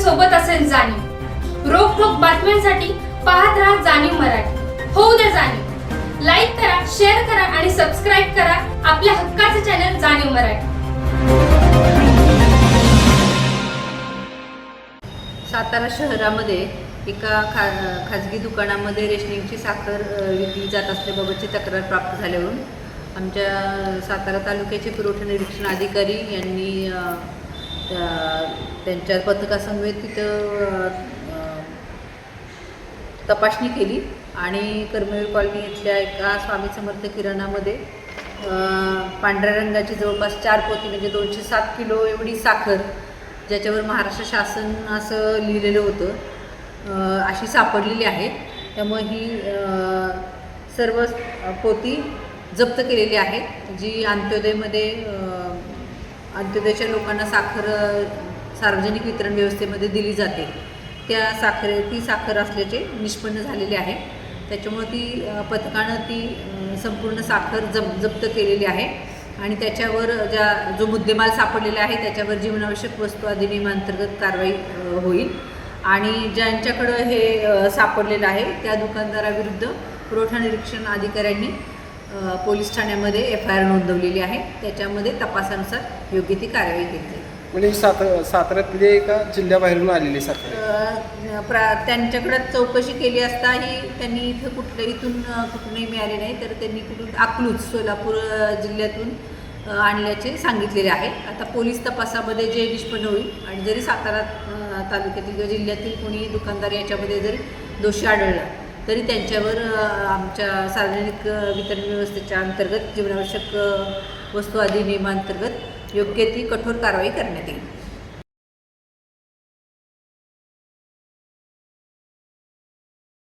सोबत असेल जाणीव। रोखोक बातम्यांसाठी पाहत राहा जाणीव मराठी। होऊ द्या जाणीव। लाईक करा, शेअर करा आणि सबस्क्राईब करा आपल्या हक्काचे चॅनल जाणीव मराठी। सातारा शहरामध्ये एका खाजगी दुकानामध्ये रेशनिंगची साखर विकली जात असल्याबाबतची तक्रार प्राप्त झाल्यावरून आमच्या सातारा तालुक्याचे पुरवठा निरीक्षण अधिकारी यांनी त्यांच्या पथकासमवेत तिथं तपासणी केली आणि कर्मवीर कॉलनी इथल्या एका स्वामी समर्थ किराणामध्ये पांढऱ्या रंगाची जवळपास 4 पोती म्हणजे 207 किलो एवढी साखर, ज्याच्यावर महाराष्ट्र शासन असं लिहिलेलं होतं, अशी सापडलेली आहे। त्यामुळे ही सर्व पोती जप्त केलेली आहे, जी अंत्योदयच्या लोकांना साखर सार्वजनिक वितरण व्यवस्थेमध्ये दिली जाते, ती साखर असल्याचे निष्पन्न झालेले आहे। त्याच्यामुळे ती पथकानं ती संपूर्ण साखर जप्त केलेली आहे आणि त्याच्यावर जो मुद्देमाल सापडलेला आहे त्याच्यावर जीवनावश्यक वस्तू अधिनियमांतर्गत कारवाई होईल आणि ज्यांच्याकडं हे सापडलेलं आहे त्या दुकानदाराविरुद्ध पुरवठा निरीक्षण अधिकाऱ्यांनी पोलीस ठाण्यामध्ये FIR नोंदवलेली आहे। त्याच्यामध्ये तपासानुसार योग्य ती कारवाई केली जाईल। म्हणजे साताऱ्यातले एका जिल्ह्याबाहेरून आलेली साखर त्यांच्याकडे चौकशी केली असता त्यांनी इथून कुठूनही मिळाले नाही, तर त्यांनी अकलूज सोलापूर जिल्ह्यातून आणल्याचे सांगितलेले आहे। आता पोलीस तपासामध्ये जे निष्पन्न होईल आणि जरी सातारा तालुक्यातील किंवा जिल्ह्यातील कोणी दुकानदार याच्यामध्ये जरी दोषी आढळला तरी त्यांच्यावर आमच्या सार्वजनिक वितरण व्यवस्थेच्या अंतर्गत जीवनावश्यक वस्तू अधिनियमांतर्गत योग्य ती कठोर कारवाई करण्यात येईल।